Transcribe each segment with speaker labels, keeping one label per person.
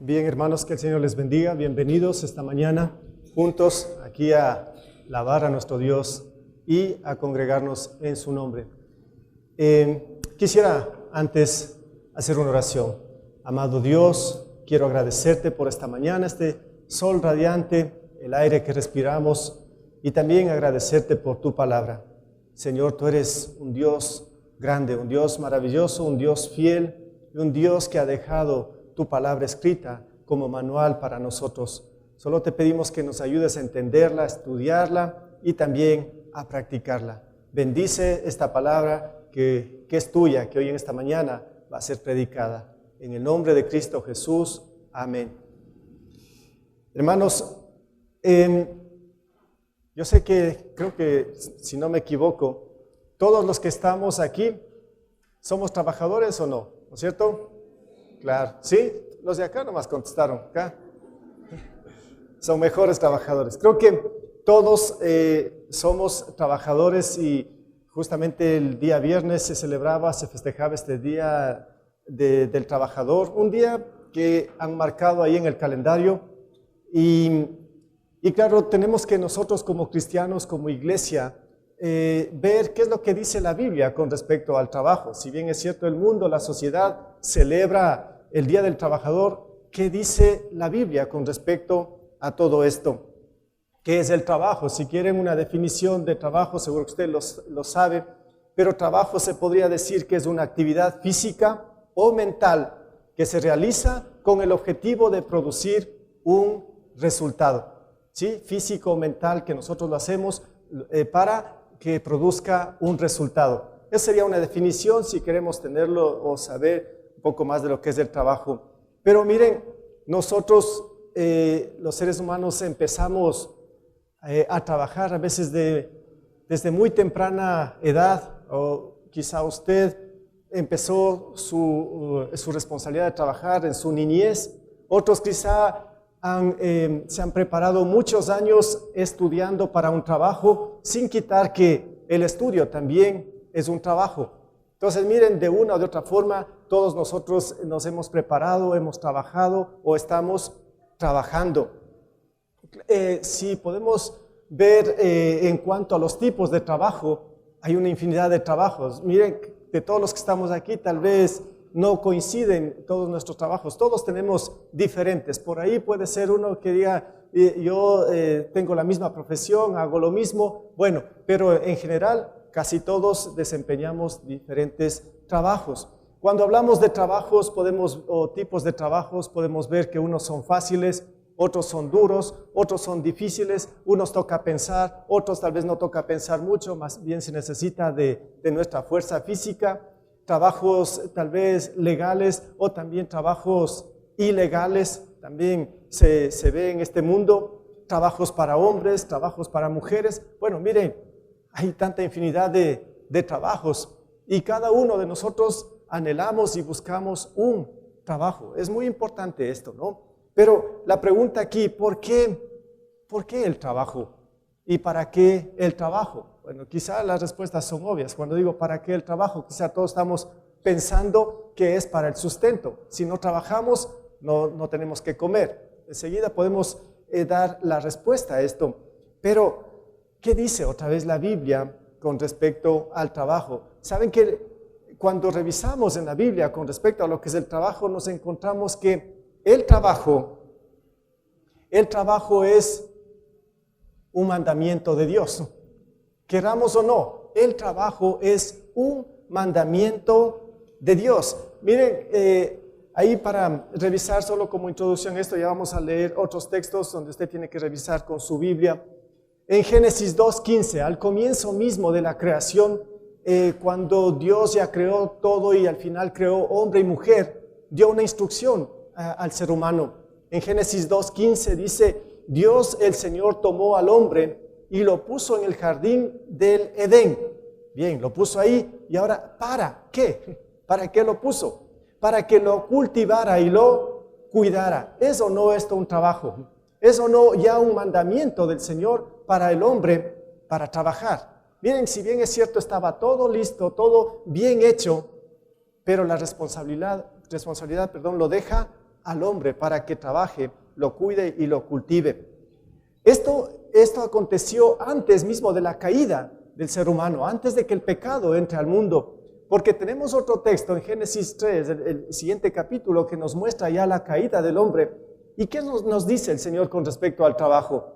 Speaker 1: Bien, hermanos, que el Señor les bendiga. Bienvenidos esta mañana juntos aquí a alabar a nuestro Dios y a congregarnos en su nombre. Quisiera antes hacer una oración. Amado Dios, quiero agradecerte por esta mañana, este sol radiante, el aire que respiramos y también agradecerte por tu palabra. Señor, tú eres un Dios grande, un Dios maravilloso, un Dios fiel y un Dios que ha dejado tu palabra escrita como manual para nosotros. Solo te pedimos que nos ayudes a entenderla, a estudiarla y también a practicarla. Bendice esta palabra que es tuya, que hoy en esta mañana va a ser predicada. En el nombre de Cristo Jesús. Amén. Hermanos, yo sé que, creo que si no me equivoco, todos los que estamos aquí somos trabajadores o no, ¿no es cierto? Claro, ¿sí? Los de acá nomás contestaron, acá. Son mejores trabajadores. Creo que todos somos trabajadores y justamente el día viernes se festejaba este día del trabajador, un día que han marcado ahí en el calendario y claro, tenemos que nosotros como cristianos, como iglesia, ver qué es lo que dice la Biblia con respecto al trabajo. Si bien es cierto, el mundo, la sociedad celebra el Día del Trabajador, ¿qué dice la Biblia con respecto a todo esto? ¿Qué es el trabajo? Si quieren una definición de trabajo, seguro que usted lo sabe, pero trabajo se podría decir que es una actividad física o mental que se realiza con el objetivo de producir un resultado, ¿sí? Físico o mental, que nosotros lo hacemos para que produzca un resultado. Esa sería una definición si queremos tenerlo o saber un poco más de lo que es el trabajo. Pero miren, nosotros los seres humanos empezamos a trabajar a veces desde muy temprana edad, o quizá usted empezó su responsabilidad de trabajar en su niñez, otros quizá se han preparado muchos años estudiando para un trabajo, sin quitar que el estudio también es un trabajo. Entonces miren, de una o de otra forma, todos nosotros nos hemos preparado, hemos trabajado o estamos trabajando. Si podemos ver en cuanto a los tipos de trabajo, hay una infinidad de trabajos. Miren, de todos los que estamos aquí, tal vez no coinciden todos nuestros trabajos, todos tenemos diferentes. Por ahí puede ser uno que diga, yo tengo la misma profesión, hago lo mismo, bueno, pero en general casi todos desempeñamos diferentes trabajos. Cuando hablamos de trabajos o tipos de trabajos, podemos ver que unos son fáciles, otros son duros, otros son difíciles, unos toca pensar, otros tal vez no toca pensar mucho, más bien se necesita de nuestra fuerza física. Trabajos tal vez legales o también trabajos ilegales, también se ve en este mundo, trabajos para hombres, trabajos para mujeres. Bueno, miren, hay tanta infinidad de trabajos y cada uno de nosotros anhelamos y buscamos un trabajo. Es muy importante esto, ¿no? Pero la pregunta aquí, ¿por qué el trabajo? ¿Y para qué el trabajo? Bueno, quizá las respuestas son obvias. Cuando digo ¿para qué el trabajo? Quizá todos estamos pensando que es para el sustento. Si no trabajamos, no tenemos que comer. Enseguida podemos dar la respuesta a esto. Pero, ¿qué dice otra vez la Biblia con respecto al trabajo? Saben que cuando revisamos en la Biblia con respecto a lo que es el trabajo, nos encontramos que el trabajo es un mandamiento de Dios. Queramos o no, el trabajo es un mandamiento de Dios. Miren, ahí para revisar solo como introducción esto, ya vamos a leer otros textos donde usted tiene que revisar con su Biblia. En Génesis 2:15, al comienzo mismo de la creación, cuando Dios ya creó todo y al final creó hombre y mujer, dio una instrucción al ser humano. En Génesis 2:15 dice, Dios el Señor tomó al hombre y lo puso en el jardín del Edén. Bien, lo puso ahí y ahora, ¿para qué? ¿Para qué lo puso? Para que lo cultivara y lo cuidara. ¿Es o no esto un trabajo? ¿Es o no ya un mandamiento del Señor para el hombre para trabajar? Miren, si bien es cierto, estaba todo listo, todo bien hecho, pero la responsabilidad, lo deja al hombre para que trabaje, lo cuide y lo cultive. Esto aconteció antes mismo de la caída del ser humano, antes de que el pecado entre al mundo. Porque tenemos otro texto en Génesis 3, el siguiente capítulo, que nos muestra ya la caída del hombre. ¿Y qué nos dice el Señor con respecto al trabajo?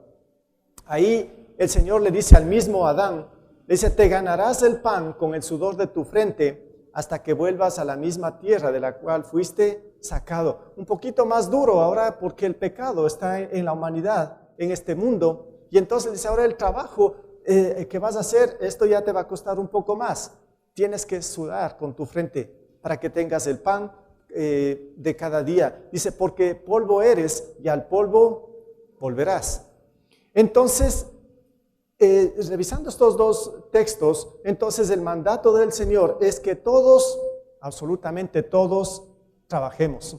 Speaker 1: Ahí el Señor le dice al mismo Adán, le dice, te ganarás el pan con el sudor de tu frente hasta que vuelvas a la misma tierra de la cual fuiste sacado. Un poquito más duro ahora porque el pecado está en la humanidad, en este mundo. Y entonces dice, ahora el trabajo que vas a hacer, esto ya te va a costar un poco más. Tienes que sudar con tu frente para que tengas el pan de cada día. Dice, porque polvo eres y al polvo volverás. Entonces, revisando estos dos textos, entonces el mandato del Señor es que todos, absolutamente todos, trabajemos.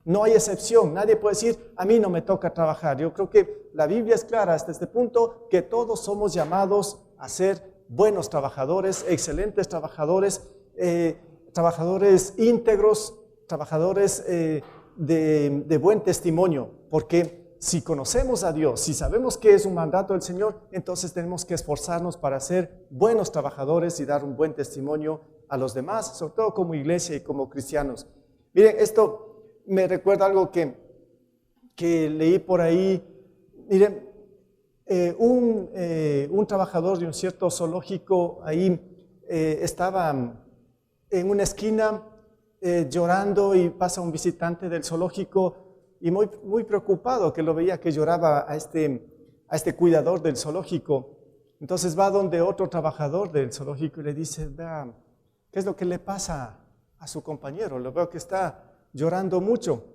Speaker 1: No hay excepción, nadie puede decir, a mí no me toca trabajar. Yo creo que la Biblia es clara hasta este punto, que todos somos llamados a ser buenos trabajadores, excelentes trabajadores, trabajadores íntegros, trabajadores de buen testimonio, porque si conocemos a Dios, si sabemos que es un mandato del Señor, entonces tenemos que esforzarnos para ser buenos trabajadores y dar un buen testimonio a los demás, sobre todo como iglesia y como cristianos. Miren, esto me recuerda algo que leí por ahí. Miren, un trabajador de un cierto zoológico ahí estaba en una esquina llorando y pasa un visitante del zoológico y muy preocupado que lo veía que lloraba a este cuidador del zoológico. Entonces va donde otro trabajador del zoológico y le dice, vea, ¿qué es lo que le pasa a su compañero? Lo veo que está llorando mucho.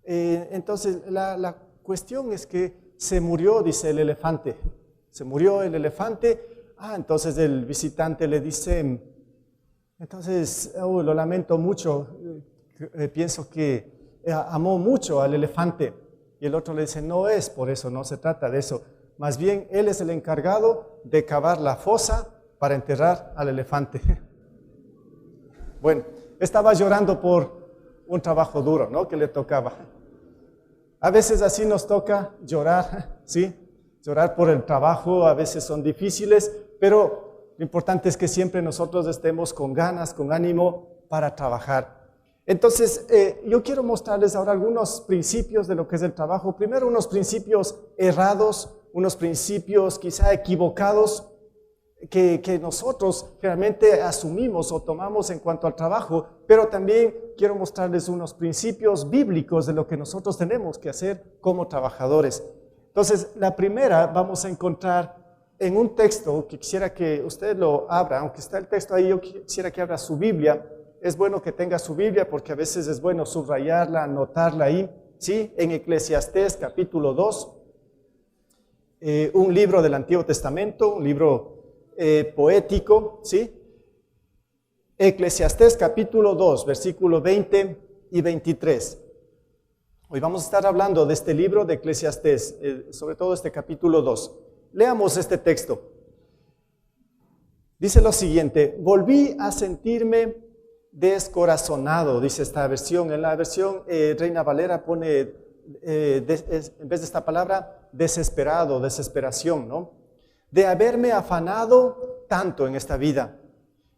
Speaker 1: Entonces la cuestión es que se murió, dice, el elefante. Se murió el elefante. Entonces el visitante le dice, entonces, lo lamento mucho, pienso que amó mucho al elefante. Y el otro le dice, no es por eso, no se trata de eso. Más bien, él es el encargado de cavar la fosa para enterrar al elefante. Bueno, estaba llorando por un trabajo duro, ¿no?, que le tocaba. A veces así nos toca llorar, ¿sí? Llorar por el trabajo, a veces son difíciles, pero lo importante es que siempre nosotros estemos con ganas, con ánimo para trabajar. Entonces, yo quiero mostrarles ahora algunos principios de lo que es el trabajo. Primero, unos principios errados, unos principios quizá equivocados que nosotros realmente asumimos o tomamos en cuanto al trabajo, pero también quiero mostrarles unos principios bíblicos de lo que nosotros tenemos que hacer como trabajadores. Entonces, la primera vamos a encontrar en un texto que quisiera que usted lo abra, aunque está el texto ahí, yo quisiera que abra su Biblia. Es bueno que tenga su Biblia porque a veces es bueno subrayarla, anotarla ahí, ¿sí? En Eclesiastés capítulo 2, un libro del Antiguo Testamento, un libro poético, ¿sí? Eclesiastés capítulo 2, versículo 20 y 23. Hoy vamos a estar hablando de este libro de Eclesiastés, sobre todo este capítulo 2. Leamos este texto. Dice lo siguiente: volví a sentirme descorazonado, dice esta versión. En la versión Reina Valera pone, en vez de esta palabra, desesperado, desesperación, ¿no? De haberme afanado tanto en esta vida.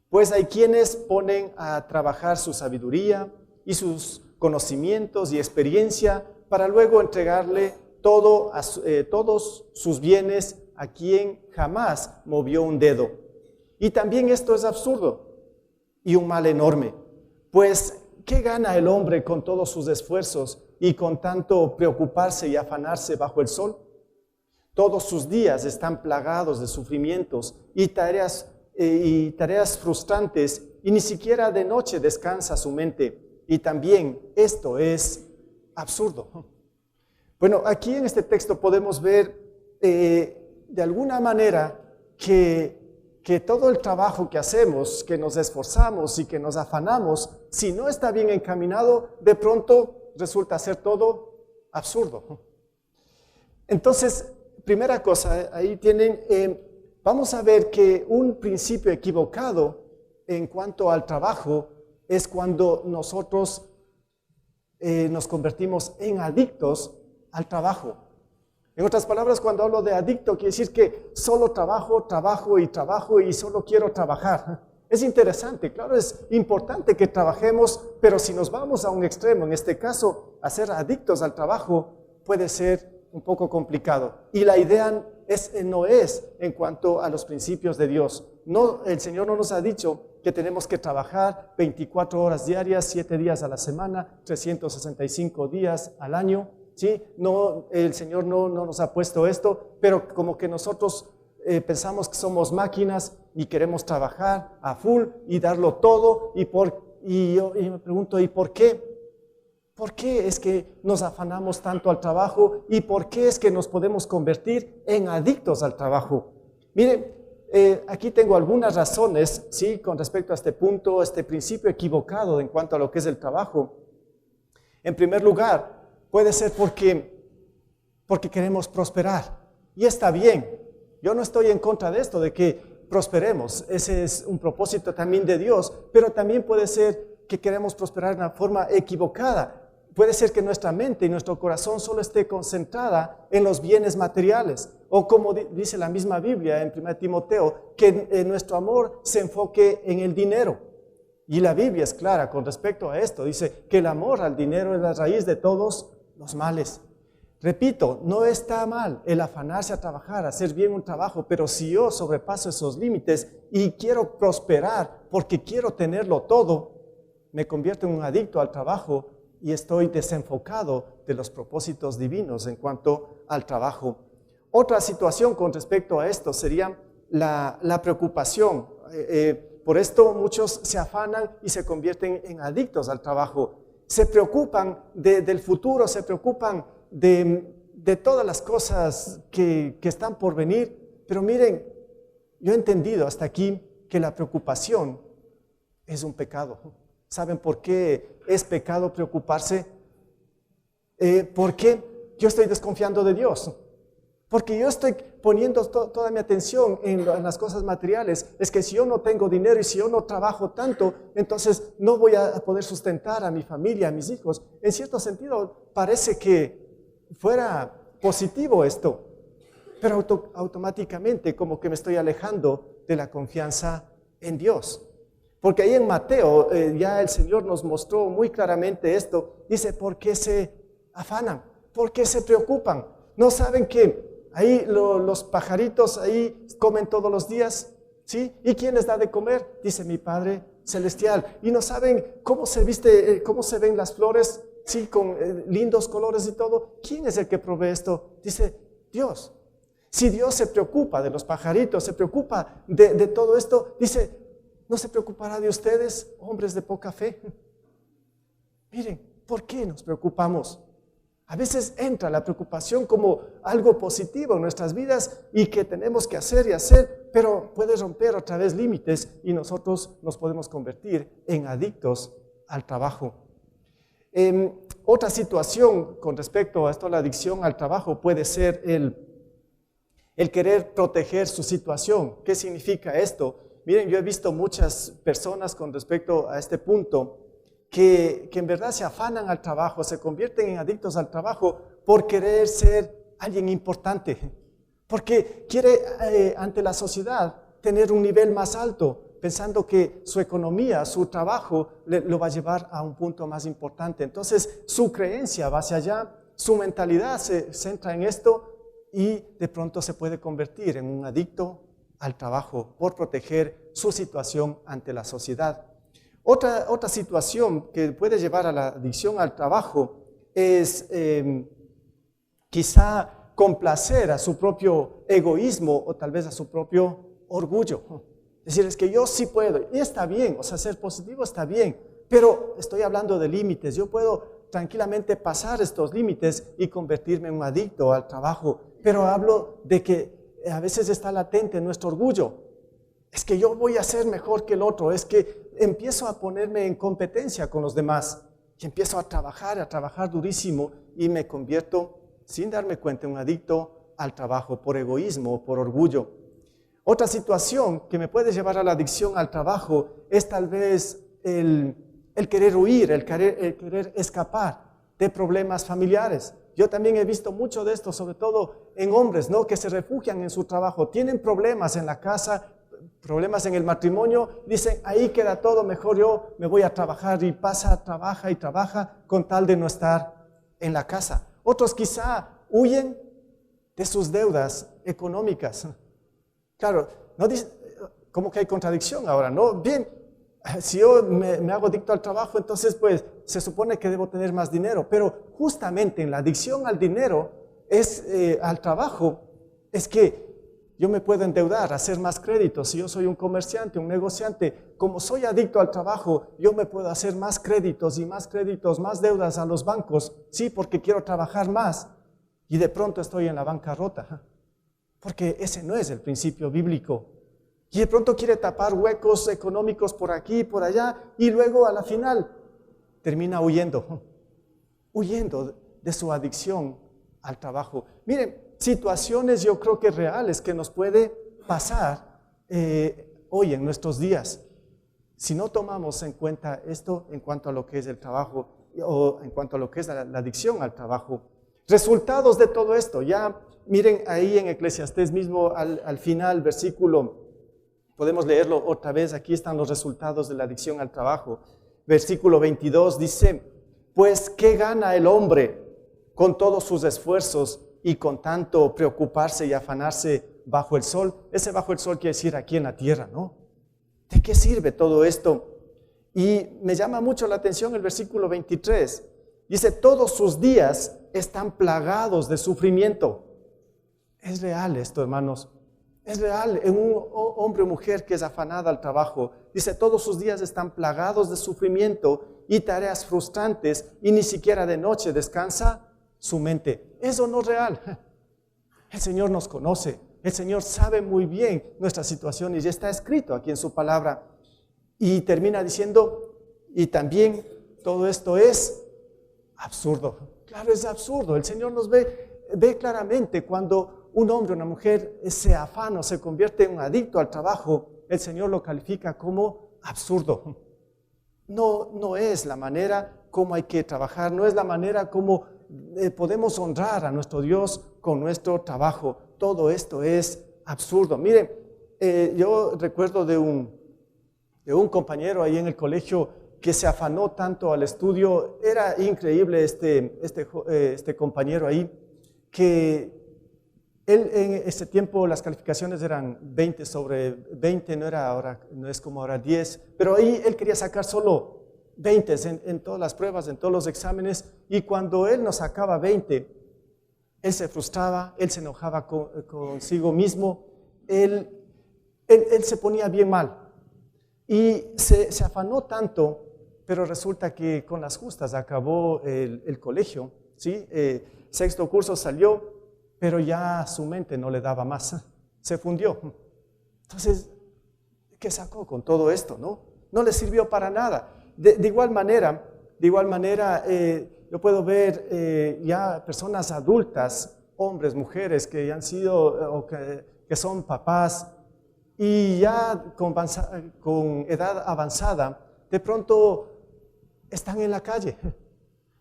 Speaker 1: Pues hay quienes ponen a trabajar su sabiduría y sus conocimientos y experiencia para luego entregarle todos sus bienes a quien jamás movió un dedo. Y también esto es absurdo y un mal enorme. Pues, ¿qué gana el hombre con todos sus esfuerzos y con tanto preocuparse y afanarse bajo el sol? Todos sus días están plagados de sufrimientos y tareas frustrantes, y ni siquiera de noche descansa su mente. Y también esto es absurdo. Bueno, aquí en este texto podemos ver de alguna manera que todo el trabajo que hacemos, que nos esforzamos y que nos afanamos, si no está bien encaminado, de pronto resulta ser todo absurdo. Entonces, primera cosa, ahí tienen, vamos a ver que un principio equivocado en cuanto al trabajo es cuando nosotros nos convertimos en adictos al trabajo. En otras palabras, cuando hablo de adicto, quiere decir que solo trabajo, trabajo y trabajo y solo quiero trabajar. Es interesante, claro, es importante que trabajemos, pero si nos vamos a un extremo, en este caso, a ser adictos al trabajo, puede ser un poco complicado. Y la idea no es en cuanto a los principios de Dios. No, el Señor no nos ha dicho que tenemos que trabajar 24 horas diarias, 7 días a la semana, 365 días al año. ¿Sí? No, el Señor no nos ha puesto esto, pero como que nosotros pensamos que somos máquinas y queremos trabajar a full y darlo todo. Y yo me pregunto, ¿y por qué? ¿Por qué es que nos afanamos tanto al trabajo? ¿Y por qué es que nos podemos convertir en adictos al trabajo? Miren, aquí tengo algunas razones, ¿sí? Con respecto a este punto, este principio equivocado en cuanto a lo que es el trabajo. En primer lugar, puede ser porque queremos prosperar. Y está bien. Yo no estoy en contra de esto, de que prosperemos. Ese es un propósito también de Dios. Pero también puede ser que queremos prosperar de una forma equivocada. Puede ser que nuestra mente y nuestro corazón solo esté concentrada en los bienes materiales. O como dice la misma Biblia en 1 Timoteo, que nuestro amor se enfoque en el dinero. Y la Biblia es clara con respecto a esto. Dice que el amor al dinero es la raíz de todos los males. Repito, no está mal el afanarse a trabajar, hacer bien un trabajo, pero si yo sobrepaso esos límites y quiero prosperar porque quiero tenerlo todo, me convierto en un adicto al trabajo y estoy desenfocado de los propósitos divinos en cuanto al trabajo. Otra situación con respecto a esto sería la preocupación. Por esto muchos se afanan y se convierten en adictos al trabajo. Se preocupan del futuro, se preocupan de todas las cosas que están por venir. Pero miren, yo he entendido hasta aquí que la preocupación es un pecado. ¿Saben por qué es pecado preocuparse? Porque yo estoy desconfiando de Dios. Porque yo estoy poniendo toda mi atención en las cosas materiales. Es que si yo no tengo dinero y si yo no trabajo tanto, entonces no voy a poder sustentar a mi familia, a mis hijos. En cierto sentido, parece que fuera positivo esto, pero automáticamente como que me estoy alejando de la confianza en Dios. Porque ahí en Mateo ya el Señor nos mostró muy claramente esto. Dice, ¿por qué se afanan? ¿Por qué se preocupan? ¿No saben que ahí los pajaritos ahí comen todos los días? ¿Sí? ¿Y quién les da de comer? Dice mi Padre Celestial. ¿Y no saben cómo se viste, cómo se ven las flores? Sí, con lindos colores y todo. ¿Quién es el que provee esto? Dice Dios. Si Dios se preocupa de los pajaritos, se preocupa de todo esto, dice, ¿no se preocupará de ustedes, hombres de poca fe? Miren, ¿por qué nos preocupamos? A veces entra la preocupación como algo positivo en nuestras vidas y que tenemos que hacer y hacer, pero puede romper otra vez límites y nosotros nos podemos convertir en adictos al trabajo. Otra situación con respecto a esto, la adicción al trabajo, puede ser el querer proteger su situación. ¿Qué significa esto? Miren, yo he visto muchas personas con respecto a este punto que en verdad se afanan al trabajo, se convierten en adictos al trabajo por querer ser alguien importante, porque quiere ante la sociedad tener un nivel más alto, pensando que su economía, su trabajo lo va a llevar a un punto más importante. Entonces su creencia va hacia allá, su mentalidad se centra en esto y de pronto se puede convertir en un adicto al trabajo por proteger su situación ante la sociedad. Otra situación que puede llevar a la adicción al trabajo es quizá complacer a su propio egoísmo o tal vez a su propio orgullo. Decir, es que yo sí puedo, y está bien, o sea, ser positivo está bien, pero estoy hablando de límites. Yo puedo tranquilamente pasar estos límites y convertirme en un adicto al trabajo, pero hablo de que a veces está latente nuestro orgullo. Es que yo voy a ser mejor que el otro, es que empiezo a ponerme en competencia con los demás y empiezo a trabajar durísimo y me convierto, sin darme cuenta, en un adicto al trabajo por egoísmo o por orgullo. Otra situación que me puede llevar a la adicción al trabajo es tal vez el querer huir, el querer escapar. de problemas familiares. Yo también he visto mucho de esto, sobre todo en hombres, ¿no? Que se refugian en su trabajo, tienen problemas en la casa, problemas en el matrimonio, dicen, ahí queda todo, mejor yo me voy a trabajar, y trabaja y trabaja con tal de no estar en la casa. Otros quizá huyen de sus deudas económicas. Claro, no dice, como que hay contradicción ahora, ¿no? Bien, si yo me hago adicto al trabajo, entonces pues se supone que debo tener más dinero, pero justamente en la adicción al dinero, al trabajo, es que yo me puedo endeudar, hacer más créditos. Si yo soy un comerciante, un negociante, como soy adicto al trabajo, yo me puedo hacer más créditos, más deudas a los bancos, sí, porque quiero trabajar más, y de pronto estoy en la bancarrota, porque ese no es el principio bíblico. Y de pronto quiere tapar huecos económicos por aquí y por allá, y luego a la final termina huyendo de su adicción al trabajo. Miren, situaciones yo creo que reales que nos puede pasar hoy en nuestros días. Si no tomamos en cuenta esto en cuanto a lo que es el trabajo o en cuanto a lo que es la adicción al trabajo. Resultados de todo esto, ya miren ahí en Eclesiastés mismo al final, versículo, podemos leerlo otra vez, aquí están los resultados de la adicción al trabajo. Versículo 22 dice, pues ¿qué gana el hombre con todos sus esfuerzos y con tanto preocuparse y afanarse bajo el sol? Ese bajo el sol quiere decir aquí en la tierra, ¿no? ¿De qué sirve todo esto? Y me llama mucho la atención el versículo 23. Dice, todos sus días están plagados de sufrimiento. Es real esto, hermanos. Es real en un hombre o mujer que es afanada al trabajo. Dice, todos sus días están plagados de sufrimiento y tareas frustrantes, y ni siquiera de noche descansa su mente. Eso no es real. El Señor nos conoce. El Señor sabe muy bien nuestra situación y ya está escrito aquí en su palabra. Y termina diciendo, y también todo esto es absurdo. Claro, es absurdo. El Señor nos ve claramente cuando un hombre o una mujer se afana o se convierte en un adicto al trabajo. El Señor lo califica como absurdo. No es la manera como hay que trabajar, no es la manera como podemos honrar a nuestro Dios con nuestro trabajo. Todo esto es absurdo. Miren, yo recuerdo de un compañero ahí en el colegio que se afanó tanto al estudio. Era increíble este compañero ahí, que él en ese tiempo las calificaciones eran 20 sobre 20, no es como ahora 10, pero ahí él quería sacar solo 20 en todas las pruebas, en todos los exámenes, y cuando él no sacaba 20, él se frustraba, él se enojaba consigo mismo, él se ponía bien mal y se afanó tanto, pero resulta que con las justas acabó el colegio, ¿sí? Sexto curso salió, pero ya su mente no le daba más, se fundió. Entonces, ¿qué sacó con todo esto? No le sirvió para nada. De igual manera, yo puedo ver ya personas adultas, hombres, mujeres, que ya han sido o que son papás y ya con edad avanzada, de pronto están en la calle.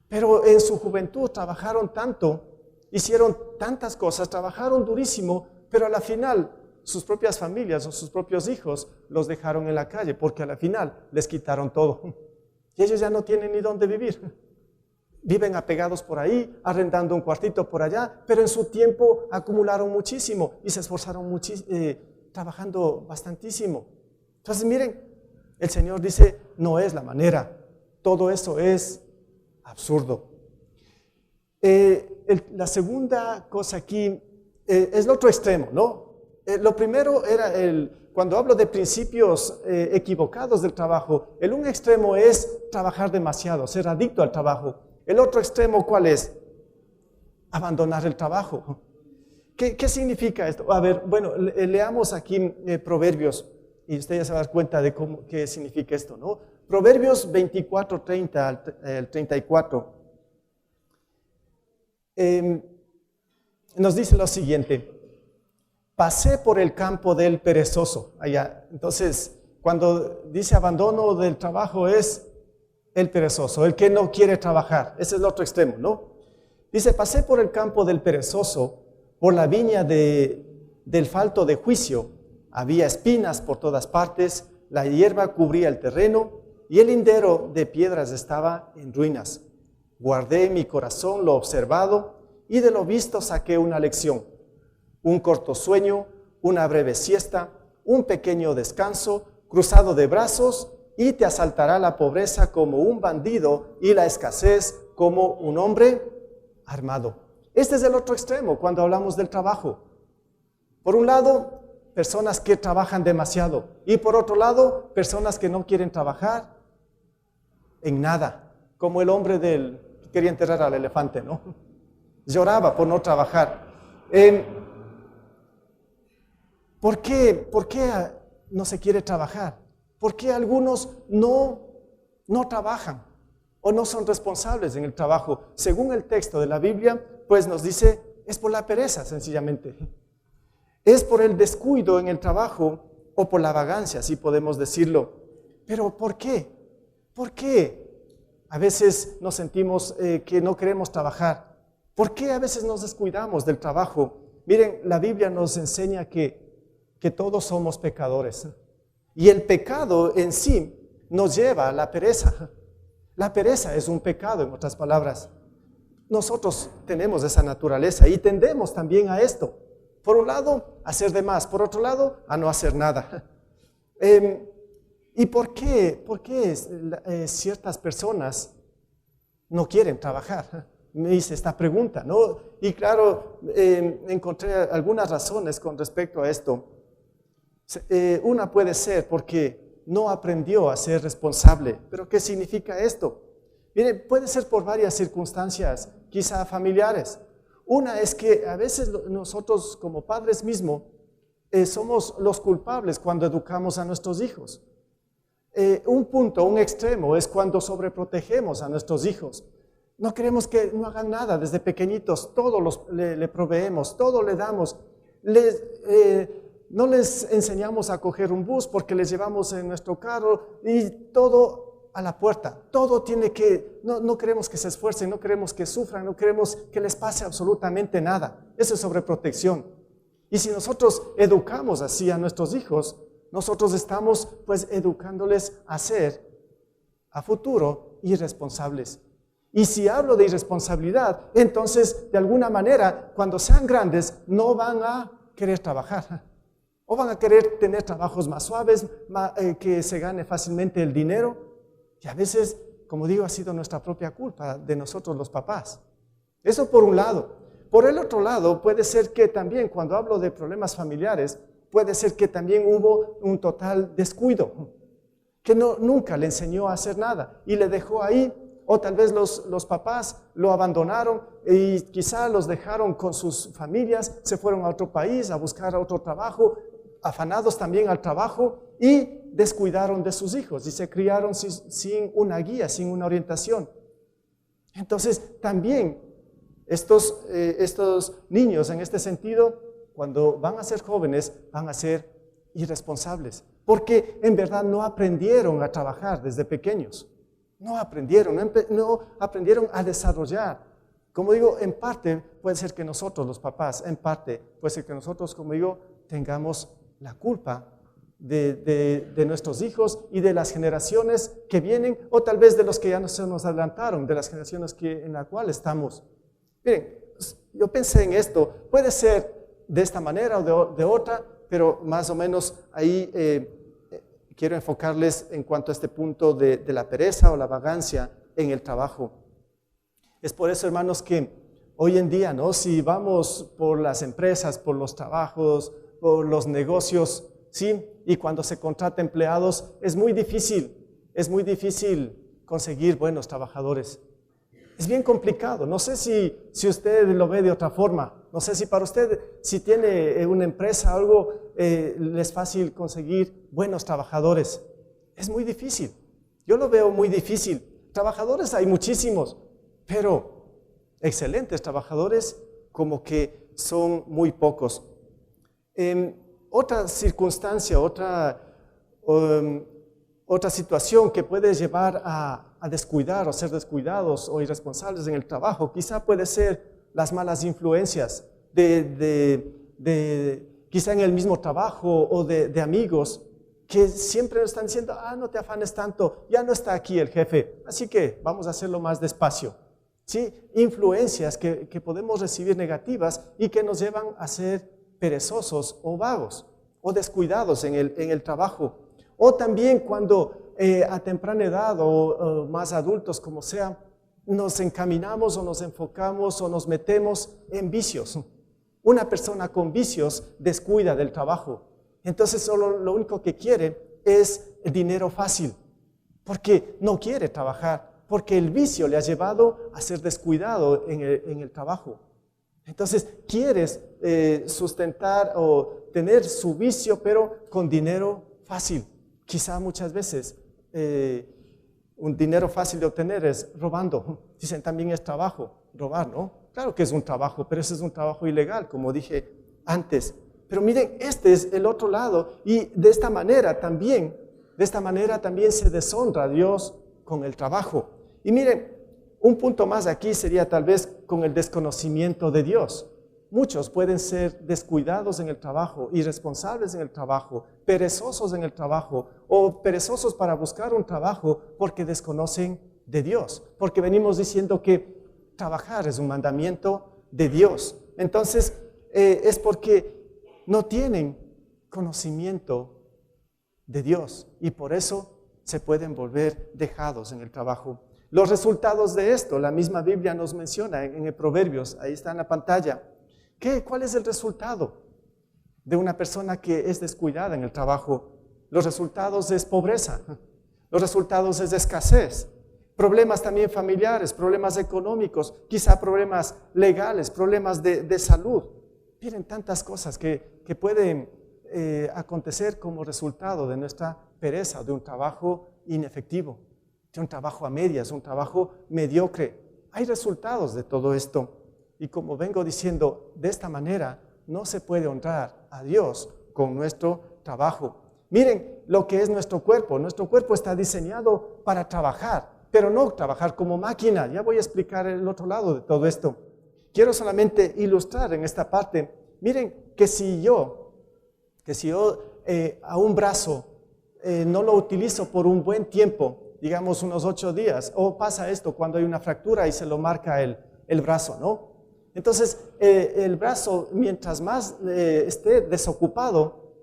Speaker 1: Pero en su juventud trabajaron tanto, hicieron tantas cosas, trabajaron durísimo, pero a la final sus propias familias o sus propios hijos los dejaron en la calle porque a la final les quitaron todo. Y ellos ya no tienen ni dónde vivir. Viven apegados por ahí, arrendando un cuartito por allá, pero en su tiempo acumularon muchísimo y se esforzaron trabajando bastantísimo. Entonces miren, el Señor dice, no es la manera. Todo eso es absurdo. La segunda cosa aquí es el otro extremo, ¿no? Lo primero era cuando hablo de principios equivocados del trabajo, el un extremo es trabajar demasiado, ser adicto al trabajo. El otro extremo, ¿cuál es? Abandonar el trabajo. ¿Qué significa esto? A ver, bueno, leamos aquí Proverbios y usted ya se va a dar cuenta de qué significa esto, ¿no? Proverbios 24, 30 al 34. Nos dice lo siguiente: pasé por el campo del perezoso allá. Entonces, cuando dice abandono del trabajo es el perezoso, el que no quiere trabajar. Ese es el otro extremo, ¿no? Dice, pasé por el campo del perezoso, por la viña del falto de juicio. Había espinas por todas partes, la hierba cubría el terreno y el lindero de piedras estaba en ruinas. Guardé en mi corazón lo observado y de lo visto saqué una lección. Un corto sueño, una breve siesta, un pequeño descanso, cruzado de brazos, y te asaltará la pobreza como un bandido y la escasez como un hombre armado. Este es el otro extremo cuando hablamos del trabajo. Por un lado, personas que trabajan demasiado, y por otro lado, personas que no quieren trabajar en nada, como el hombre que quería enterrar al elefante, ¿no? Lloraba por no trabajar. ¿Por qué no se quiere trabajar? ¿Por qué algunos no trabajan o no son responsables en el trabajo? Según el texto de la Biblia, pues nos dice, es por la pereza, sencillamente. Es por el descuido en el trabajo o por la vagancia, si podemos decirlo. Pero ¿por qué? ¿Por qué a veces nos sentimos que no queremos trabajar? ¿Por qué a veces nos descuidamos del trabajo? Miren, la Biblia nos enseña que todos somos pecadores. Y el pecado en sí nos lleva a la pereza. La pereza es un pecado, en otras palabras. Nosotros tenemos esa naturaleza y tendemos también a esto. Por un lado, a hacer de más. Por otro lado, a no hacer nada. ¿Y por qué ciertas personas no quieren trabajar? Me hice esta pregunta, ¿no? Y claro, encontré algunas razones con respecto a esto. Una puede ser porque no aprendió a ser responsable. ¿Pero qué significa esto? Mire, puede ser por varias circunstancias, quizá familiares. Una es que a veces nosotros como padres mismos somos los culpables cuando educamos a nuestros hijos. Un punto, un extremo es cuando sobreprotegemos a nuestros hijos. No queremos que no hagan nada desde pequeñitos, todo le proveemos, todo le damos. No les enseñamos a coger un bus porque les llevamos en nuestro carro y todo a la puerta. Todo tiene que, no queremos que se esfuercen, no queremos que sufran, no queremos que les pase absolutamente nada. Eso es sobreprotección. Y si nosotros educamos así a nuestros hijos, nosotros estamos pues educándoles a ser a futuro irresponsables. Y si hablo de irresponsabilidad, entonces de alguna manera cuando sean grandes no van a querer trabajar. O van a querer tener trabajos más suaves, que se gane fácilmente el dinero. Y a veces, como digo, ha sido nuestra propia culpa de nosotros los papás. Eso por un lado. Por el otro lado, puede ser que también, cuando hablo de problemas familiares, puede ser que también hubo un total descuido. Que nunca le enseñó a hacer nada y le dejó ahí. O tal vez los papás lo abandonaron y quizá los dejaron con sus familias, se fueron a otro país a buscar otro trabajo, afanados también al trabajo y descuidaron de sus hijos y se criaron sin una guía, sin una orientación. Entonces también estos niños en este sentido, cuando van a ser jóvenes, van a ser irresponsables, porque en verdad no aprendieron a trabajar desde pequeños, no aprendieron a desarrollar. Como digo, en parte puede ser que nosotros los papás, en parte puede ser que nosotros, como digo, tengamos la culpa de nuestros hijos y de las generaciones que vienen, o tal vez de los que ya se nos adelantaron, de las generaciones en la cual estamos. Miren, yo pensé en esto, puede ser de esta manera o de otra, pero más o menos ahí quiero enfocarles en cuanto a este punto de la pereza o la vagancia en el trabajo. Es por eso, hermanos, que hoy en día, ¿no? Si vamos por las empresas, por los trabajos, por los negocios, ¿sí? Y cuando se contrata empleados, es muy difícil conseguir buenos trabajadores. Es bien complicado. No sé si usted lo ve de otra forma. No sé si para usted, si tiene una empresa o algo, le es fácil conseguir buenos trabajadores. Es muy difícil. Yo lo veo muy difícil. Trabajadores hay muchísimos, pero excelentes trabajadores como que son muy pocos. Otra circunstancia, otra situación que puede llevar a a descuidar o ser descuidados o irresponsables en el trabajo. Quizá puede ser las malas influencias quizá en el mismo trabajo o de amigos que siempre nos están diciendo, no te afanes tanto, ya no está aquí el jefe, así que vamos a hacerlo más despacio. ¿Sí? Influencias que podemos recibir negativas y que nos llevan a ser perezosos o vagos o descuidados en el trabajo. O también cuando a temprana edad o más adultos, como sea, nos encaminamos o nos enfocamos o nos metemos en vicios. Una persona con vicios descuida del trabajo. Entonces solo lo único que quiere es el dinero fácil, porque no quiere trabajar, porque el vicio le ha llevado a ser descuidado en el trabajo. Entonces quieres sustentar o tener su vicio, pero con dinero fácil. Quizá muchas veces un dinero fácil de obtener es robando. Dicen también es trabajo, robar, ¿no? Claro que es un trabajo, pero ese es un trabajo ilegal, como dije antes. Pero miren, este es el otro lado y de esta manera también se deshonra a Dios con el trabajo. Y miren, un punto más aquí sería tal vez con el desconocimiento de Dios. Muchos pueden ser descuidados en el trabajo, irresponsables en el trabajo, perezosos en el trabajo o perezosos para buscar un trabajo porque desconocen de Dios, porque venimos diciendo que trabajar es un mandamiento de Dios. Entonces, es porque no tienen conocimiento de Dios y por eso se pueden volver dejados en el trabajo. Los resultados de esto, la misma Biblia nos menciona en el Proverbios, ahí está en la pantalla. ¿Cuál es el resultado de una persona que es descuidada en el trabajo? Los resultados es pobreza, los resultados es escasez, problemas también familiares, problemas económicos, quizá problemas legales, problemas de salud. Miren, tantas cosas que pueden acontecer como resultado de nuestra pereza, de un trabajo inefectivo, de un trabajo a medias, un trabajo mediocre. Hay resultados de todo esto. Y como vengo diciendo, de esta manera no se puede honrar a Dios con nuestro trabajo. Miren lo que es nuestro cuerpo. Nuestro cuerpo está diseñado para trabajar, pero no trabajar como máquina. Ya voy a explicar el otro lado de todo esto. Quiero solamente ilustrar en esta parte. Miren que si yo a un brazo no lo utilizo por un buen tiempo, digamos unos 8 días, o pasa esto cuando hay una fractura y se lo marca el brazo, ¿no? Entonces, el brazo, mientras más esté desocupado,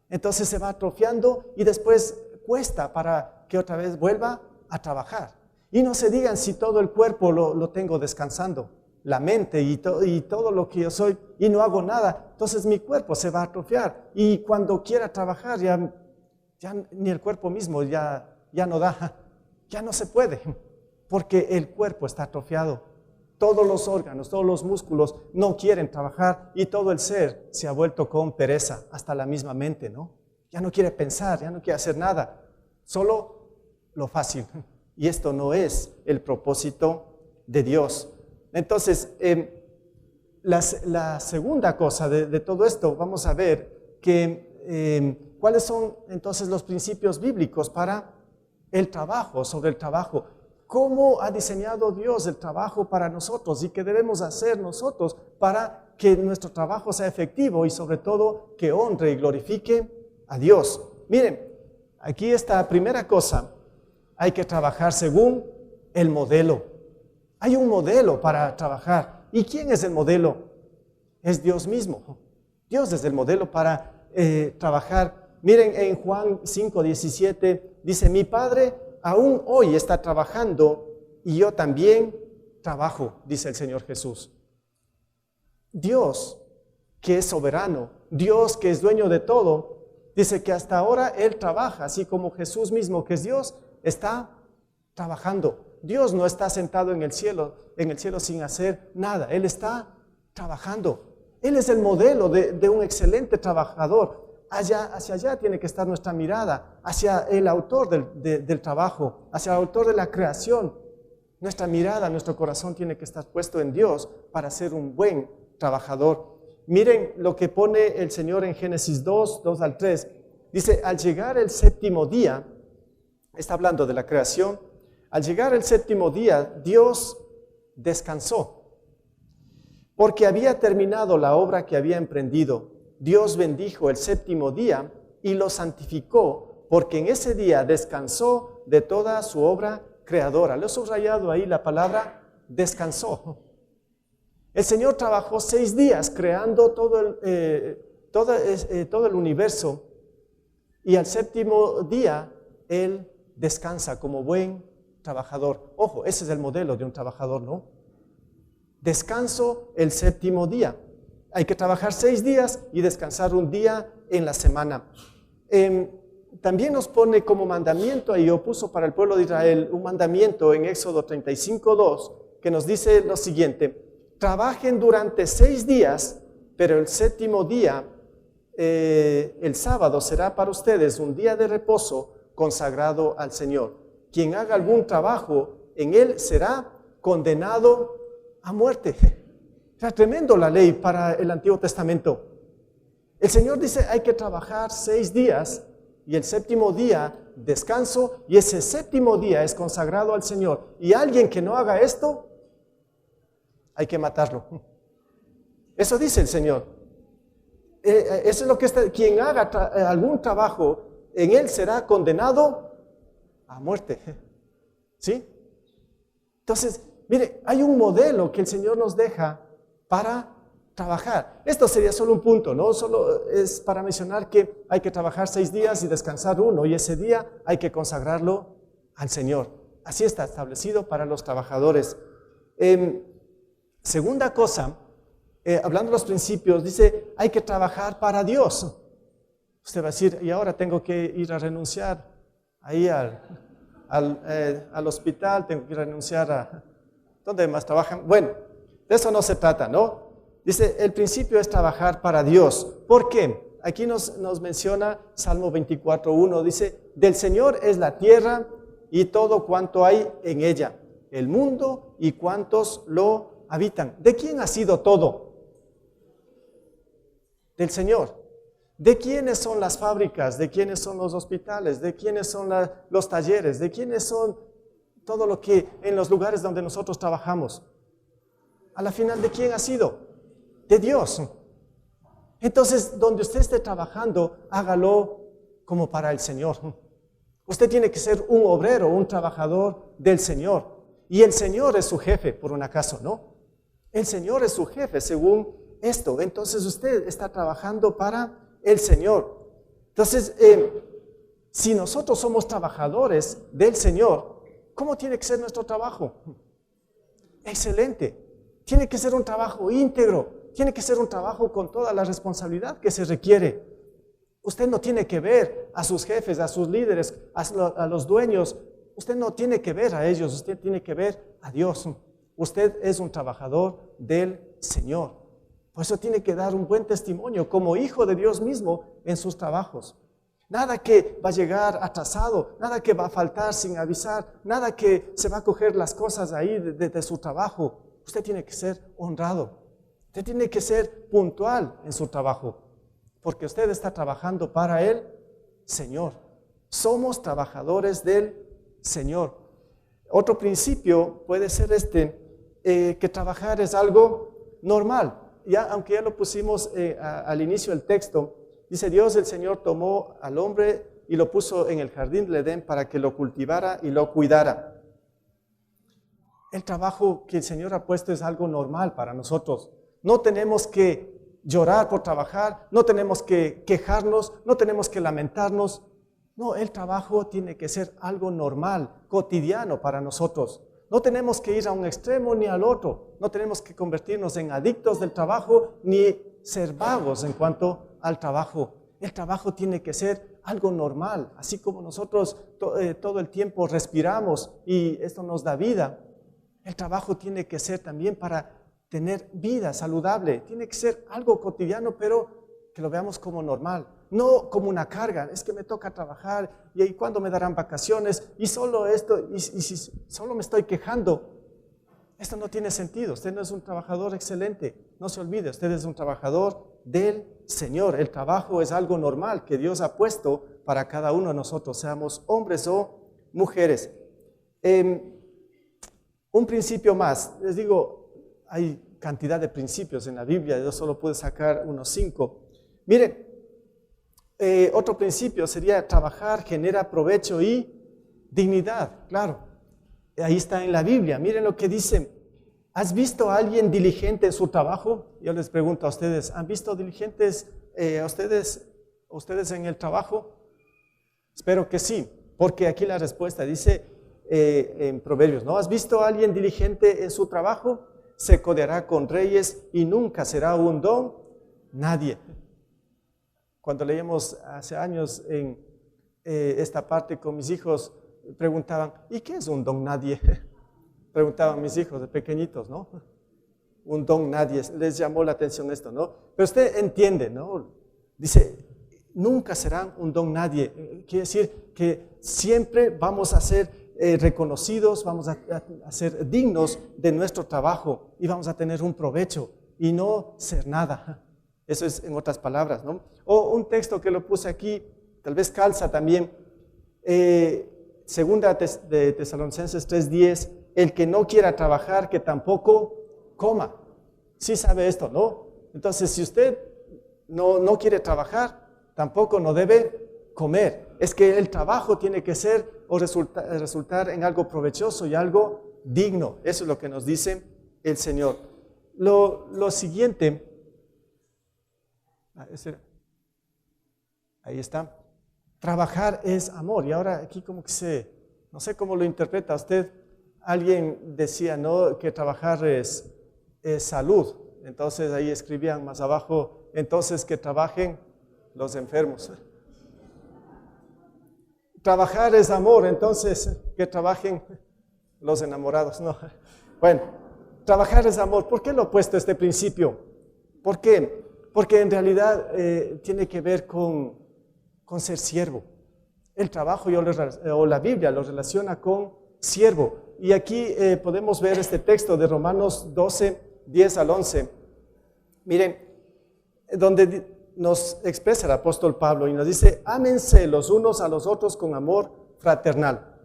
Speaker 1: entonces se va atrofiando y después cuesta para que otra vez vuelva a trabajar. Y no se digan si todo el cuerpo lo tengo descansando, la mente y todo lo que yo soy, y no hago nada, entonces mi cuerpo se va a atrofiar. Y cuando quiera trabajar, ya ni el cuerpo mismo ya no da, ya no se puede, porque el cuerpo está atrofiado. Todos los órganos, todos los músculos no quieren trabajar y todo el ser se ha vuelto con pereza, hasta la misma mente, ¿no? Ya no quiere pensar, ya no quiere hacer nada, solo lo fácil. Y esto no es el propósito de Dios. Entonces, la segunda cosa de todo esto, vamos a ver cuáles son entonces los principios bíblicos para el trabajo, sobre el trabajo. ¿Cómo ha diseñado Dios el trabajo para nosotros y qué debemos hacer nosotros para que nuestro trabajo sea efectivo y sobre todo que honre y glorifique a Dios? Miren, aquí esta primera cosa, hay que trabajar según el modelo. Hay un modelo para trabajar. ¿Y quién es el modelo? Es Dios mismo. Dios es el modelo para trabajar. Miren, en Juan 5:17 dice, mi Padre aún hoy está trabajando y yo también trabajo, dice el Señor Jesús. Dios, que es soberano, Dios que es dueño de todo, dice que hasta ahora Él trabaja, así como Jesús mismo, que es Dios, está trabajando. Dios no está sentado en el cielo sin hacer nada, Él está trabajando. Él es el modelo de un excelente trabajador. Hacia allá tiene que estar nuestra mirada, hacia el autor del trabajo, hacia el autor de la creación. Nuestra mirada, nuestro corazón tiene que estar puesto en Dios para ser un buen trabajador. Miren lo que pone el Señor en Génesis 2:2-3. Dice, al llegar el 7º día, está hablando de la creación, Al llegar el séptimo día, Dios descansó, porque había terminado la obra que había emprendido. Dios bendijo el séptimo día y lo santificó, porque en ese día descansó de toda su obra creadora. Le he subrayado ahí la palabra descansó. El Señor trabajó 6 días creando todo el universo, y al séptimo día Él descansa como buen trabajador. Ojo, ese es el modelo de un trabajador, ¿no? Descanso el séptimo día. Hay que trabajar 6 días y descansar un día en la semana. También nos pone como mandamiento, y puso para el pueblo de Israel un mandamiento en Éxodo 35:2, que nos dice lo siguiente: trabajen durante 6 días, pero el séptimo día, el sábado, será para ustedes un día de reposo consagrado al Señor. Quien haga algún trabajo en él será condenado a muerte. Era tremendo la ley para el Antiguo Testamento. El Señor dice, hay que trabajar 6 días y el séptimo día descanso, y ese séptimo día es consagrado al Señor. Y alguien que no haga esto, hay que matarlo. Eso dice el Señor. Eso es lo que está. Quien haga algún trabajo en él será condenado a muerte. ¿Sí? Entonces, mire, hay un modelo que el Señor nos deja para trabajar. Esto sería solo un punto, ¿no? Solo es para mencionar que hay que trabajar 6 días y descansar 1, y ese día hay que consagrarlo al Señor. Así está establecido para los trabajadores. Segunda cosa, hablando de los principios, dice, hay que trabajar para Dios. Usted va a decir, y ahora tengo que ir a renunciar ahí al hospital, tengo que ir a renunciar a... ¿Dónde más trabajan? Bueno, de eso no se trata, ¿no? Dice, el principio es trabajar para Dios. ¿Por qué? Aquí nos menciona Salmo 24:1, dice, del Señor es la tierra y todo cuanto hay en ella, el mundo y cuantos lo habitan. ¿De quién ha sido todo? Del Señor. ¿De quiénes son las fábricas? ¿De quiénes son los hospitales? ¿De quiénes son los talleres? ¿De quiénes son todo lo que en los lugares donde nosotros trabajamos? A la final, ¿de quién ha sido? De Dios. Entonces, donde usted esté trabajando, hágalo como para el Señor. Usted tiene que ser un obrero, un trabajador del Señor. Y el Señor es su jefe, por un acaso, ¿no? El Señor es su jefe, según esto. Entonces, usted está trabajando para el Señor. Entonces, si nosotros somos trabajadores del Señor, ¿cómo tiene que ser nuestro trabajo? Excelente. Tiene que ser un trabajo íntegro. Tiene que ser un trabajo con toda la responsabilidad que se requiere. Usted no tiene que ver a sus jefes, a sus líderes, a los dueños. Usted no tiene que ver a ellos, usted tiene que ver a Dios. Usted es un trabajador del Señor. Por eso tiene que dar un buen testimonio como hijo de Dios mismo en sus trabajos. Nada que va a llegar atrasado, nada que va a faltar sin avisar, nada que se va a coger las cosas ahí de su trabajo. Usted tiene que ser honrado. Usted tiene que ser puntual en su trabajo, porque usted está trabajando para el Señor. Somos trabajadores del Señor. Otro principio puede ser que trabajar es algo normal. Aunque ya lo pusimos al inicio del texto, dice Dios, el Señor tomó al hombre y lo puso en el jardín del Edén para que lo cultivara y lo cuidara. El trabajo que el Señor ha puesto es algo normal para nosotros. No tenemos que llorar por trabajar, no tenemos que quejarnos, no tenemos que lamentarnos. No, el trabajo tiene que ser algo normal, cotidiano para nosotros. No tenemos que ir a un extremo ni al otro. No tenemos que convertirnos en adictos del trabajo ni ser vagos en cuanto al trabajo. El trabajo tiene que ser algo normal, así como nosotros todo el tiempo respiramos y esto nos da vida. El trabajo tiene que ser también para tener vida saludable. Tiene que ser algo cotidiano, pero que lo veamos como normal. No como una carga. Es que me toca trabajar y ahí cuándo me darán vacaciones y solo esto, y si solo me estoy quejando. Esto no tiene sentido. Usted no es un trabajador excelente. No se olvide, usted es un trabajador del Señor. El trabajo es algo normal que Dios ha puesto para cada uno de nosotros, seamos hombres o mujeres. Un principio más, les digo, hay cantidad de principios en la Biblia, yo solo puedo sacar unos 5. Miren, otro principio sería trabajar genera provecho y dignidad, claro. Ahí está en la Biblia, miren lo que dice. ¿Has visto a alguien diligente en su trabajo? Yo les pregunto a ustedes, ¿han visto diligentes ustedes en el trabajo? Espero que sí, porque aquí la respuesta dice en Proverbios, ¿no? ¿Has visto a alguien diligente en su trabajo? Se codeará con reyes y nunca será un don nadie. Cuando leíamos hace años en esta parte con mis hijos, preguntaban, ¿y qué es un don nadie? Preguntaban mis hijos de pequeñitos, ¿no? Un don nadie, les llamó la atención esto, ¿no? Pero usted entiende, ¿no? Dice, nunca serán un don nadie. Quiere decir que siempre vamos a ser reconocidos, vamos a ser dignos de nuestro trabajo y vamos a tener un provecho y no ser nada. Eso es en otras palabras, ¿no? O un texto que lo puse aquí, tal vez calza también, segunda de Tesalonicenses 3:10, el que no quiera trabajar, que tampoco coma. Sí sabe esto, ¿no? Entonces, si usted no quiere trabajar, tampoco no debe comer. Es que el trabajo tiene que ser o resultar en algo provechoso y algo digno. Eso es lo que nos dice el Señor. Lo siguiente, ahí está, trabajar es amor. Y ahora aquí como que no sé cómo lo interpreta usted. Alguien decía, ¿no?, que trabajar es salud. Entonces ahí escribían más abajo, entonces que trabajen los enfermos. Trabajar es amor, entonces que trabajen los enamorados. No. Bueno, trabajar es amor. ¿Por qué lo he puesto este principio? ¿Por qué? Porque en realidad tiene que ver con ser siervo. El trabajo o la Biblia lo relaciona con siervo. Y aquí podemos ver este texto de Romanos 12, 10 al 11. Miren, donde nos expresa el apóstol Pablo y nos dice, ámense los unos a los otros con amor fraternal,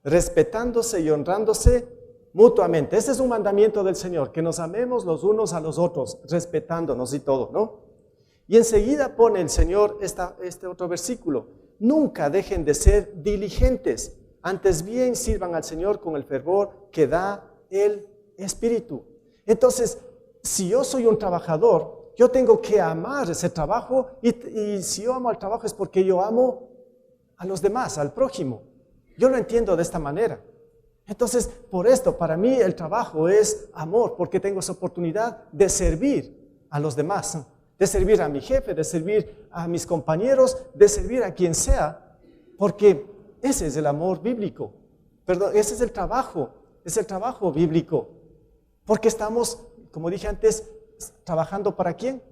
Speaker 1: respetándose y honrándose mutuamente. Este es un mandamiento del Señor, que nos amemos los unos a los otros, respetándonos y todo, ¿no? Y enseguida pone el Señor este otro versículo, nunca dejen de ser diligentes, antes bien sirvan al Señor con el fervor que da el Espíritu. Entonces, si yo soy un trabajador, yo tengo que amar ese trabajo y si yo amo al trabajo es porque yo amo a los demás, al prójimo. Yo lo entiendo de esta manera. Entonces, por esto, para mí el trabajo es amor, porque tengo esa oportunidad de servir a los demás, de servir a mi jefe, de servir a mis compañeros, de servir a quien sea, porque ese es el amor bíblico. Perdón, ese es el trabajo bíblico. Porque estamos, como dije antes, trabajando ¿para quién?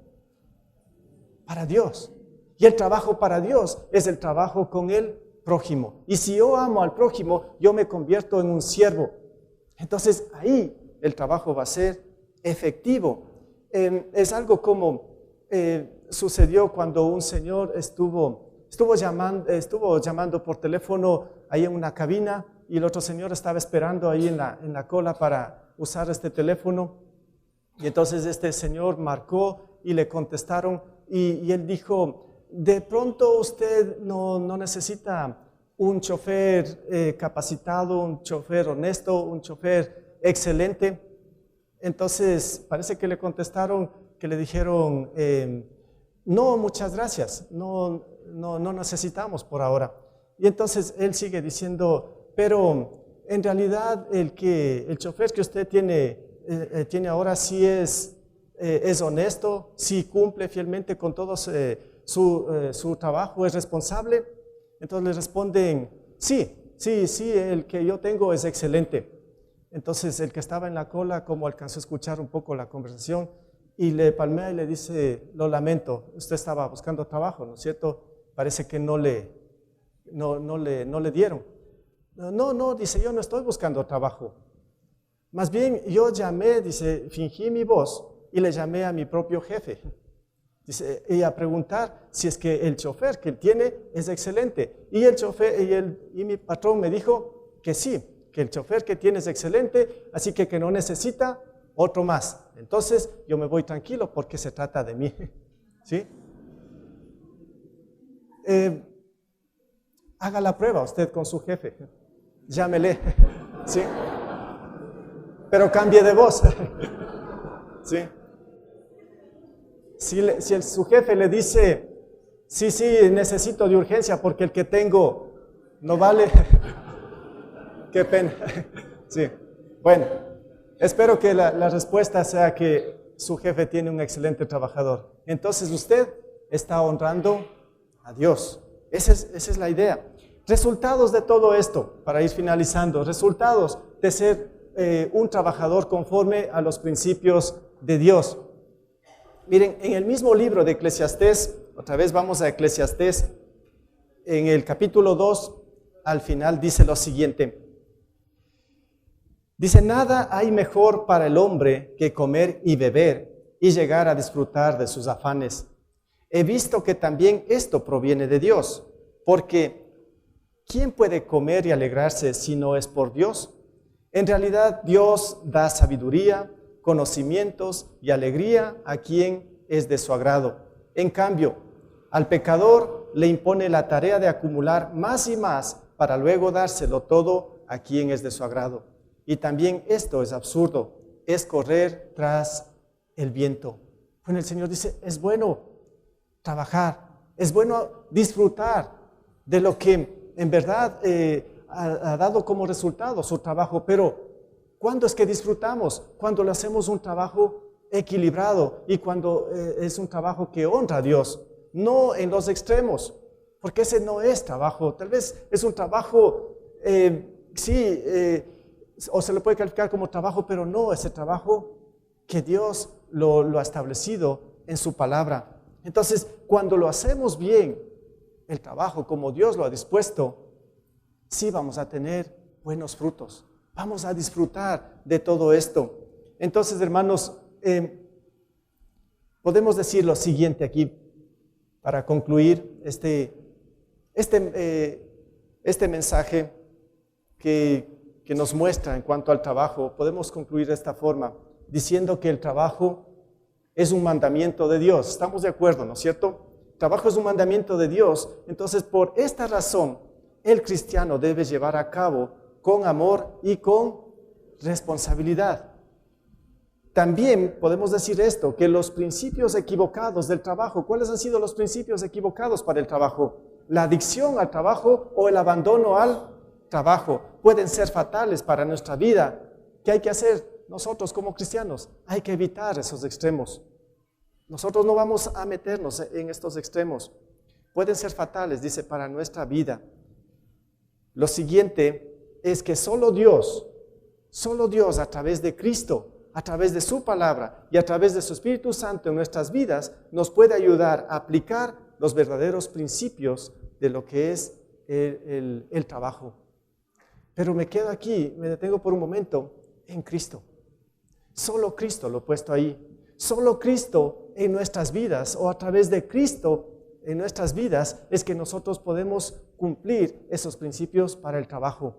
Speaker 1: Para Dios. Y el trabajo para Dios es el trabajo con el prójimo. Y si yo amo al prójimo, yo me convierto en un siervo. Entonces ahí el trabajo va a ser efectivo. Es algo como sucedió cuando un señor estuvo llamando por teléfono ahí en una cabina y el otro señor estaba esperando ahí en la cola para usar este teléfono. Y entonces este señor marcó y le contestaron y él dijo, de pronto usted no necesita un chofer capacitado, un chofer honesto, un chofer excelente. Entonces parece que le contestaron, que le dijeron, no, muchas gracias, no necesitamos por ahora. Y entonces él sigue diciendo, pero en realidad el chofer que usted tiene ahora sí es honesto, sí cumple fielmente con todo su trabajo, es responsable. Entonces le responden, sí, el que yo tengo es excelente. Entonces el que estaba en la cola, como alcanzó a escuchar un poco la conversación, y le palmea y le dice, lo lamento, usted estaba buscando trabajo, ¿no es cierto? Parece que no le dieron. No, dice, yo no estoy buscando trabajo. Más bien yo llamé, dice, fingí mi voz y le llamé a mi propio jefe. Dice, y a preguntar si es que el chofer que él tiene es excelente. Y el chofer y mi patrón me dijo que sí, que el chofer que tiene es excelente, así que no necesita otro más. Entonces yo me voy tranquilo porque se trata de mí. ¿Sí? Haga la prueba usted con su jefe. Llámele. ¿Sí? Pero cambie de voz. ¿Sí? Si su jefe le dice, sí, necesito de urgencia porque el que tengo no vale, qué pena. Sí. Bueno, espero que la respuesta sea que su jefe tiene un excelente trabajador. Entonces usted está honrando a Dios. Esa es la idea. Resultados de todo esto, para ir finalizando, resultados de ser un trabajador conforme a los principios de Dios. Miren, en el mismo libro de Eclesiastés, otra vez vamos a Eclesiastés, en el capítulo 2, al final dice lo siguiente. Dice, nada hay mejor para el hombre que comer y beber y llegar a disfrutar de sus afanes. He visto que también esto proviene de Dios, porque ¿quién puede comer y alegrarse si no es por Dios? En realidad, Dios da sabiduría, conocimientos y alegría a quien es de su agrado. En cambio, al pecador le impone la tarea de acumular más y más para luego dárselo todo a quien es de su agrado. Y también esto es absurdo, es correr tras el viento. Bueno, el Señor dice, es bueno trabajar, es bueno disfrutar de lo que en verdad ha dado como resultado su trabajo, pero ¿cuándo es que disfrutamos? Cuando le hacemos un trabajo equilibrado y cuando es un trabajo que honra a Dios, no en los extremos, porque ese no es trabajo. Tal vez es un trabajo, o se le puede calificar como trabajo, pero no ese trabajo que Dios lo ha establecido en su palabra. Entonces, cuando lo hacemos bien, el trabajo como Dios lo ha dispuesto, sí vamos a tener buenos frutos. Vamos a disfrutar de todo esto. Entonces, hermanos, podemos decir lo siguiente aquí para concluir este mensaje que nos muestra en cuanto al trabajo. Podemos concluir de esta forma, diciendo que el trabajo es un mandamiento de Dios. ¿Estamos de acuerdo, no es cierto? El trabajo es un mandamiento de Dios. Entonces, por esta razón, el cristiano debe llevar a cabo con amor y con responsabilidad. También podemos decir esto, que los principios equivocados del trabajo, ¿cuáles han sido los principios equivocados para el trabajo? La adicción al trabajo o el abandono al trabajo pueden ser fatales para nuestra vida. ¿Qué hay que hacer nosotros como cristianos? Hay que evitar esos extremos. Nosotros no vamos a meternos en estos extremos. Pueden ser fatales, dice, para nuestra vida. Lo siguiente es que solo Dios a través de Cristo, a través de su palabra y a través de su Espíritu Santo en nuestras vidas, nos puede ayudar a aplicar los verdaderos principios de lo que es el trabajo. Pero me quedo aquí, me detengo por un momento en Cristo. Solo Cristo lo he puesto ahí. Solo Cristo en nuestras vidas, o a través de Cristo en nuestras vidas, es que nosotros podemos cumplir esos principios para el trabajo.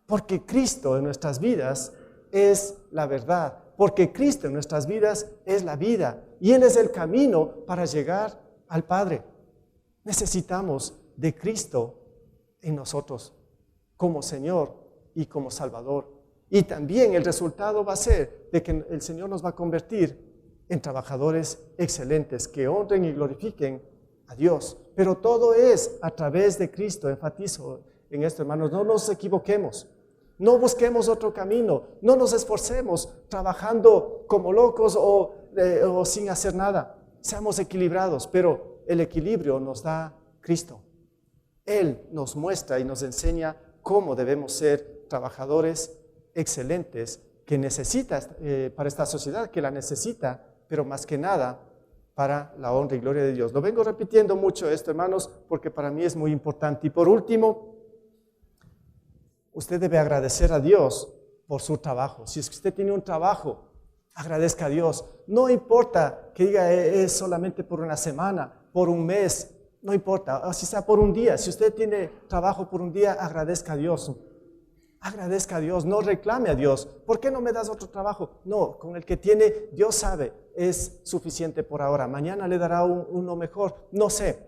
Speaker 1: Porque Cristo en nuestras vidas es la verdad, porque Cristo en nuestras vidas es la vida, y Él es el camino para llegar al Padre. Necesitamos de Cristo en nosotros, como Señor y como Salvador. Y también el resultado va a ser de que el Señor nos va a convertir en trabajadores excelentes, que honren y glorifiquen a Dios. Pero todo es a través de Cristo. Enfatizo en esto, hermanos, no nos equivoquemos. No busquemos otro camino, no nos esforcemos trabajando como locos o sin hacer nada. Seamos equilibrados, pero el equilibrio nos da Cristo. Él nos muestra y nos enseña cómo debemos ser trabajadores excelentes que necesita para esta sociedad, que la necesita, pero más que nada para la honra y gloria de Dios. Lo vengo repitiendo mucho esto, hermanos, porque para mí es muy importante. Y por último, usted debe agradecer a Dios por su trabajo. Si es que usted tiene un trabajo, agradezca a Dios. No importa que diga es solamente por una semana, por un mes, no importa, o si sea por un día. Si usted tiene trabajo por un día, agradezca a Dios. Agradezca a Dios, no reclame a Dios. ¿Por qué no me das otro trabajo? No, con el que tiene, Dios sabe, es suficiente por ahora. Mañana le dará uno mejor, no sé.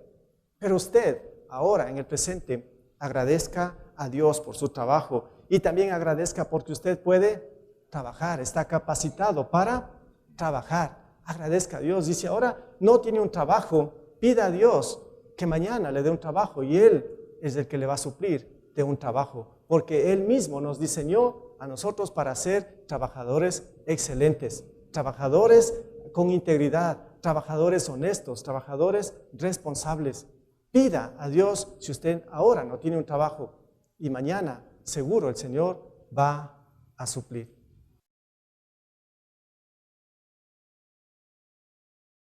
Speaker 1: Pero usted, ahora, en el presente, agradezca a Dios por su trabajo y también agradezca porque usted puede trabajar, está capacitado para trabajar. Agradezca a Dios. Dice, ahora no tiene un trabajo, pida a Dios que mañana le dé un trabajo y Él es el que le va a suplir de un trabajo, porque Él mismo nos diseñó a nosotros para ser trabajadores excelentes, trabajadores con integridad, trabajadores honestos, trabajadores responsables. Pida a Dios si usted ahora no tiene un trabajo y mañana seguro el Señor va a suplir.